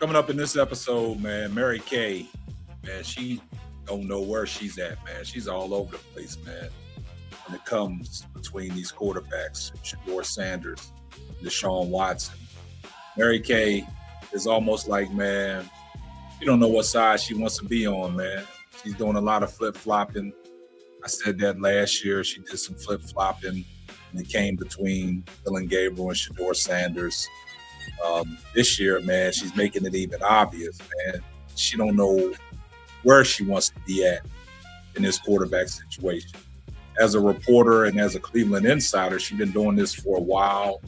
Coming up in this episode, man, Mary Kay, man, she don't know where she's at, man. She's all over the place, man. When it comes between these quarterbacks, Shedeur Sanders, Deshaun Watson. Mary Kay is almost like, man, she don't know what side she wants to be on, man. She's doing a lot of flip-flopping. I said that last year. She did some flip-flopping, and it came between Dylan Gabriel and Shedeur Sanders. This year, man, she's making it even obvious, man. She don't know where she wants to be at in this quarterback situation. As a reporter and as a Cleveland insider, she's been doing this for a while.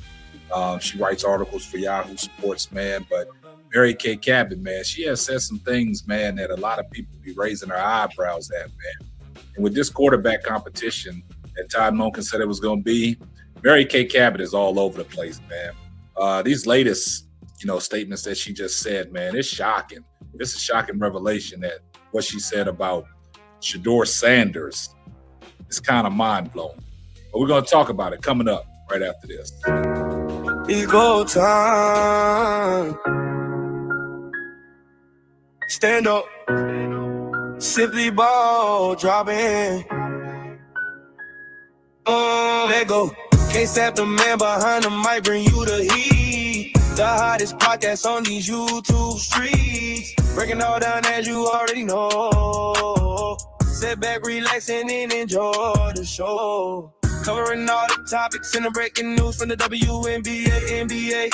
She writes articles for Yahoo Sports, man. But Mary Kay Cabot, man, she has said some things, man, that a lot of people be raising their eyebrows at, man. And with this quarterback competition that Todd Monken said it was going to be, Mary Kay Cabot is all over the place, man. These latest, statements that she just said, man, it's shocking. It's a shocking revelation that what she said about Shedeur Sanders is kind of mind-blowing. But we're going to talk about it coming up right after this. It's go time. Stand up. Simply ball dropping. Let go. Can't stop the man behind the mic, bring you the heat. The hottest podcast on these YouTube streets. Breaking all down as you already know. Sit back, relaxing and enjoy the show. Covering all the topics and the breaking news from the WNBA, NBA.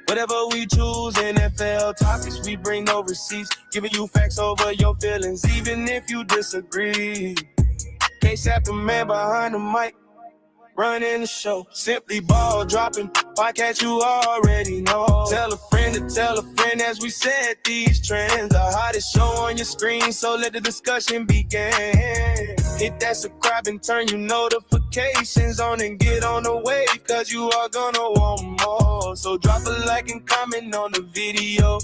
Whatever we choose, NFL topics, we bring no receipts. Giving you facts over your feelings, even if you disagree. Can't stop the man behind the mic. Running the show, simply ball dropping, podcast you already know. Tell a friend to tell a friend as we set these trends. The hottest show on your screen, so let the discussion begin. Hit that subscribe and turn your notifications on and get on the wave, cause you are gonna want more. So drop a like and comment on the video.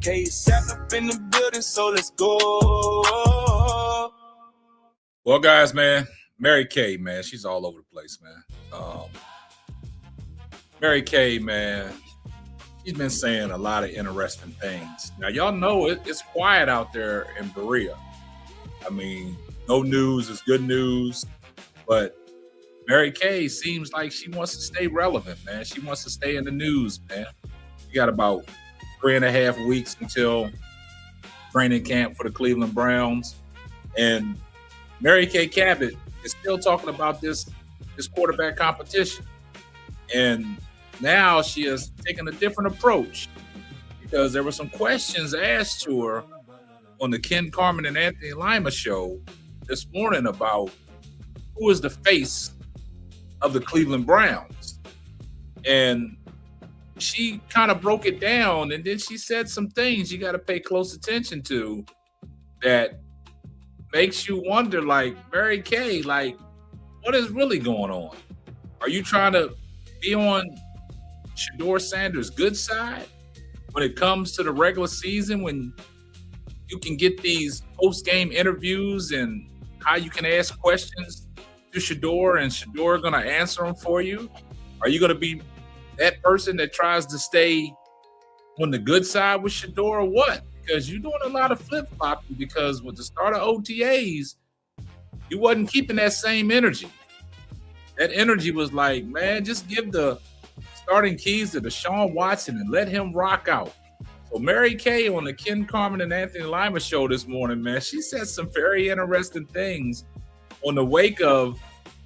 KSAP up in the building, so let's go. Well, guys, man, Mary Kay, man, she's all over the place, man. Mary Kay, man, she's been saying a lot of interesting things. Now, y'all know it's quiet out there in Berea. I mean, no news is good news, but Mary Kay seems like she wants to stay relevant, man. She wants to stay in the news, man. We got about 3.5 weeks until training camp for the Cleveland Browns, and Mary Kay Cabot is still talking about this quarterback competition. And now she has taken a different approach because there were some questions asked to her on the Ken Carman and Anthony Lima show this morning about who is the face of the Cleveland Browns. And she kind of broke it down, and then she said some things you got to pay close attention to that makes you wonder, like, Mary Kay, like, what is really going on? Are you trying to be on Shedeur Sanders' good side when it comes to the regular season, when you can get these post-game interviews and how you can ask questions to Shedeur and Shedeur going to answer them for you? Are you going to be that person that tries to stay on the good side with Shedeur or what? Because you're doing a lot of flip-flopping, because with the start of OTAs, you wasn't keeping that same energy. That energy was like, man, just give the starting keys to Deshaun Watson and let him rock out. So Mary Kay on the Ken Carman and Anthony Lima show this morning, man, she said some very interesting things on the wake of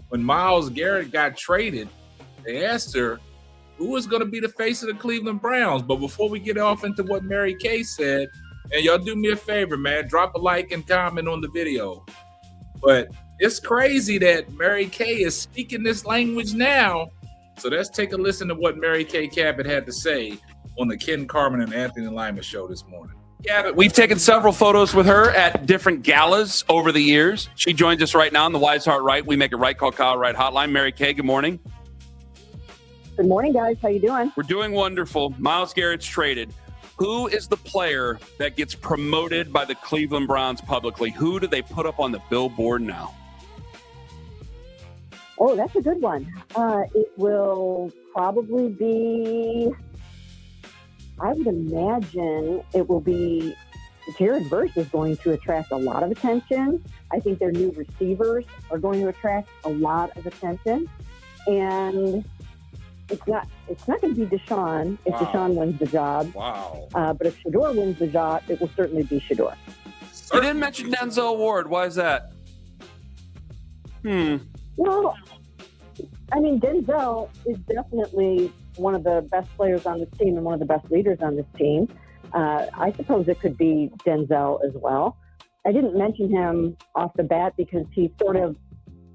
when Myles Garrett got traded. They asked her who was going to be the face of the Cleveland Browns. But before we get off into what Mary Kay said, and y'all do me a favor, man, drop a like and comment on the video. But it's crazy that Mary Kay is speaking this language now. So let's take a listen to what Mary Kay Cabot had to say on the Ken Carman and Anthony Lima show this morning. Cabot, we've taken several photos with her at different galas over the years. She joins us right now on the Wise Heart Right. We make it right. Call Kyle Right hotline. Mary Kay, good morning. Good morning, guys. How you doing? We're doing wonderful. Myles Garrett's traded. Who is the player that gets promoted by the Cleveland Browns publicly? Who do they put up on the billboard now? Oh, that's a good one. It will probably be I would imagine it will be Jared Verse is going to attract a lot of attention. I think their new receivers are going to attract a lot of attention. And it's not going to be Deshaun if Deshaun wins the job. Wow. But if Shedeur wins the job, it will certainly be Shedeur. You didn't mention Denzel Ward. Why is that? Well, I mean, Denzel is definitely one of the best players on this team and one of the best leaders on this team. I suppose it could be Denzel as well. I didn't mention him off the bat because he sort of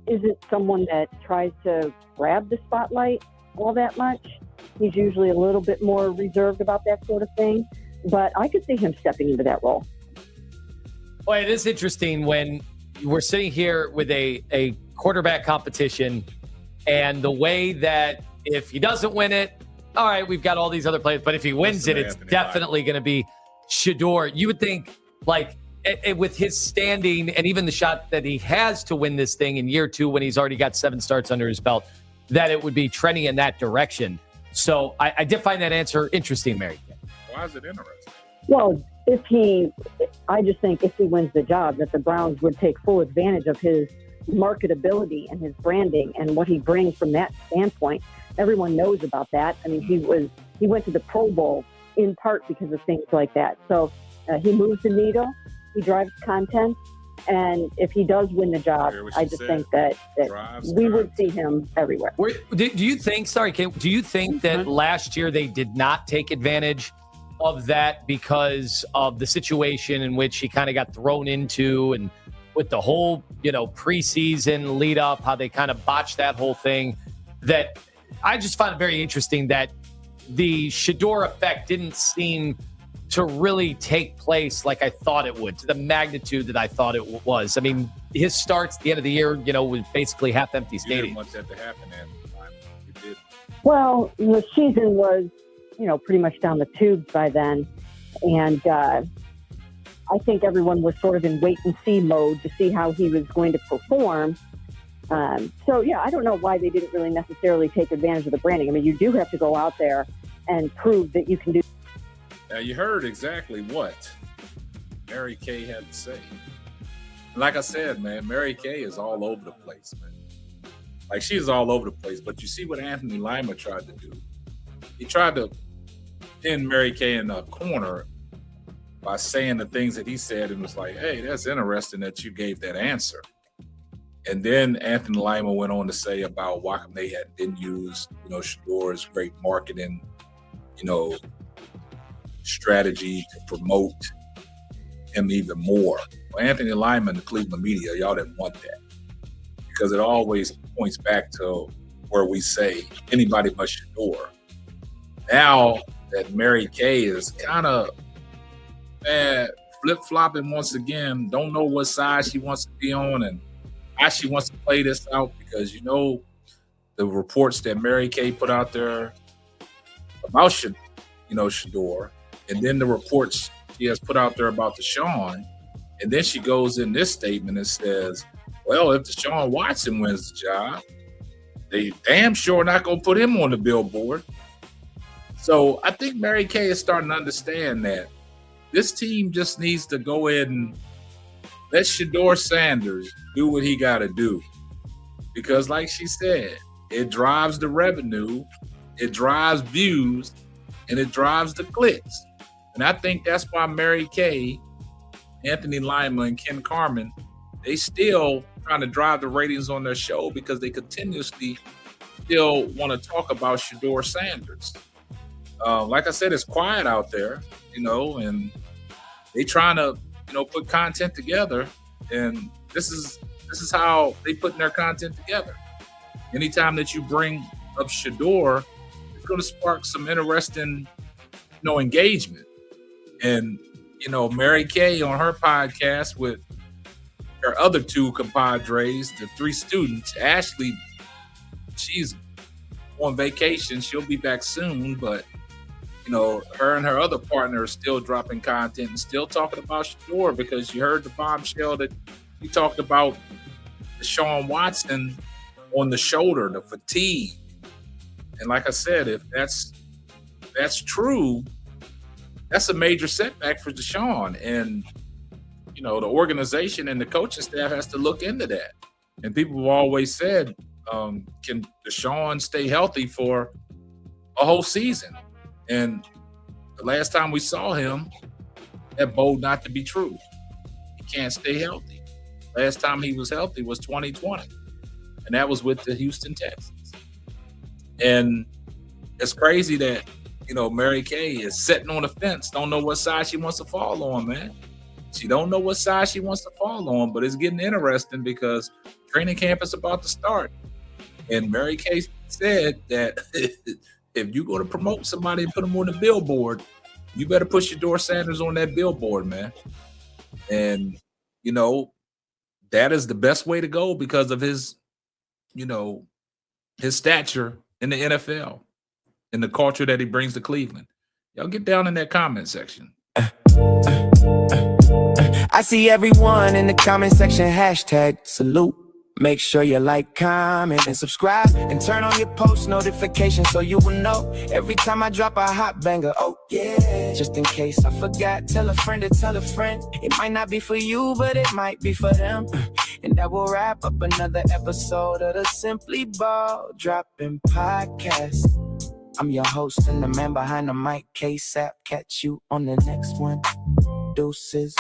isn't someone that tries to grab the spotlight all that much. He's usually a little bit more reserved about that sort of thing. But I could see him stepping into that role. Well, it is interesting when we're sitting here with a quarterback competition and the way that if he doesn't win it, all right, we've got all these other players. But if he wins it, it's definitely going to be Shedeur. You would think, like, with his standing and even the shot that he has to win this thing in year 2 when he's already got 7 starts under his belt, that it would be trending in that direction. So I did find that answer interesting, Mary. Why is it interesting? Well, I just think if he wins the job, that the Browns would take full advantage of his marketability and his branding and what he brings from that standpoint. Everyone knows about that. I mean, he went to the Pro Bowl in part because of things like that. So he moves the needle, he drives content, and if he does win the job, I just think that we would see him everywhere. Do you think, sorry, Kay, do you think that last year they did not take advantage of that because of the situation in which he kind of got thrown into, and with the whole, preseason lead up, how they kind of botched that whole thing? That I just found it very interesting that the Shedeur effect didn't seem to really take place like I thought it would, to the magnitude that I thought it was. I mean, his starts at the end of the year, was basically half-empty stadium. You didn't want that to happen, and you did. Well, the season was, pretty much down the tubes by then. And I think everyone was sort of in wait-and-see mode to see how he was going to perform. So, yeah, I don't know why they didn't really necessarily take advantage of the branding. I mean, you do have to go out there and prove that you can do. Now, you heard exactly what Mary Kay had to say. Like I said, man, Mary Kay is all over the place, man. Like, she's all over the place. But you see what Anthony Lima tried to do? He tried to pin Mary Kay in a corner by saying the things that he said and was like, hey, that's interesting that you gave that answer. And then Anthony Lima went on to say about why they didn't use, Shedeur's great marketing, strategy to promote him even more. Well, Anthony Lima and the Cleveland media, y'all didn't want that because it always points back to where we say anybody but Shedeur. Now that Mary Kay is kind of flip-flopping once again, don't know what side she wants to be on and how she wants to play this out because, the reports that Mary Kay put out there about, Shedeur, and then the reports she has put out there about Deshaun, and then she goes in this statement and says, well, if Deshaun Watson wins the job, they damn sure not going to put him on the billboard. So I think Mary Kay is starting to understand that this team just needs to go ahead and let Shedeur Sanders do what he got to do. Because like she said, it drives the revenue, it drives views, and it drives the clicks. And I think that's why Mary Kay, Anthony Lima, and Ken Carman, they still trying to drive the ratings on their show because they continuously still want to talk about Shedeur Sanders. Like I said, it's quiet out there, and they trying to, put content together. And this is how they putting their content together. Anytime that you bring up Shedeur, it's going to spark some interesting, engagement. And, Mary Kay on her podcast with her other 2 compadres, the 3 students, Ashley, she's on vacation. She'll be back soon, but her and her other partner are still dropping content and still talking about Shedeur because you heard the bombshell that he talked about Deshaun Watson on the shoulder, the fatigue. And like I said, if that's true, that's a major setback for Deshaun. And, you know, the organization and the coaching staff has to look into that. And people have always said, can Deshaun stay healthy for a whole season? And the last time we saw him, that bode not to be true. He can't stay healthy. Last time he was healthy was 2020, and that was with the Houston Texans. And it's crazy that, you know, Mary Kay is sitting on the fence, don't know what side she wants to fall on, man. She don't know what side she wants to fall on, but it's getting interesting because training camp is about to start. And Mary Kay said that if you're going to promote somebody and put them on the billboard, you better put Shedeur Sanders on that billboard, man. And, you know, that is the best way to go because of his, you know, his stature in the NFL and the culture that he brings to Cleveland. Y'all get down in that comment section. I see everyone in the comment section hashtag salute. Make sure you like, comment, and subscribe, and turn on your post notifications so you will know every time I drop a hot banger. Oh yeah, just in case I forgot, tell a friend to tell a friend. It might not be for you, but it might be for them. And that will wrap up another episode of the Simply Ball Dropping Podcast. I'm your host and the man behind the mic, Kay Cabot. Catch you on the next one. Deuces.